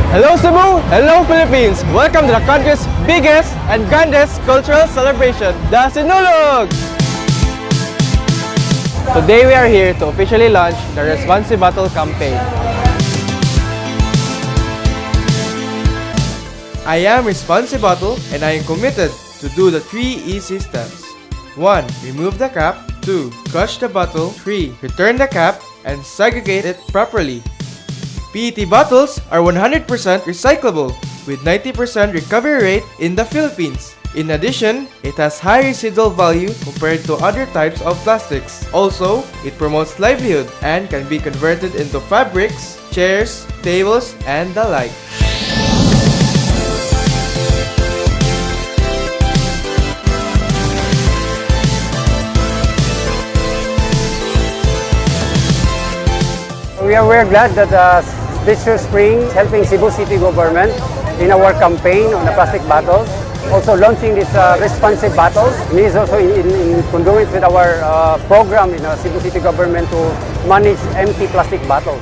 Hello Cebu! Hello Philippines! Welcome to the country's biggest and grandest cultural celebration, the Sinulog! Today we are here to officially launch the Responsive Bottle campaign. I am Responsive Bottle and I am committed to do the 3 easy steps. 1. Remove the cap. 2. Crush the bottle. 3. Return the cap and segregate it properly. PET bottles are 100% recyclable with 90% recovery rate in the Philippines. In addition, it has high residual value compared to other types of plastics. Also, it promotes livelihood and can be converted into fabrics, chairs, tables, and the like. We are very glad that Spitzer Spring is helping Cebu City government in our campaign on the plastic bottles. Also launching this responsive bottles. It is also in congruence with our program in Cebu City government to manage empty plastic bottles.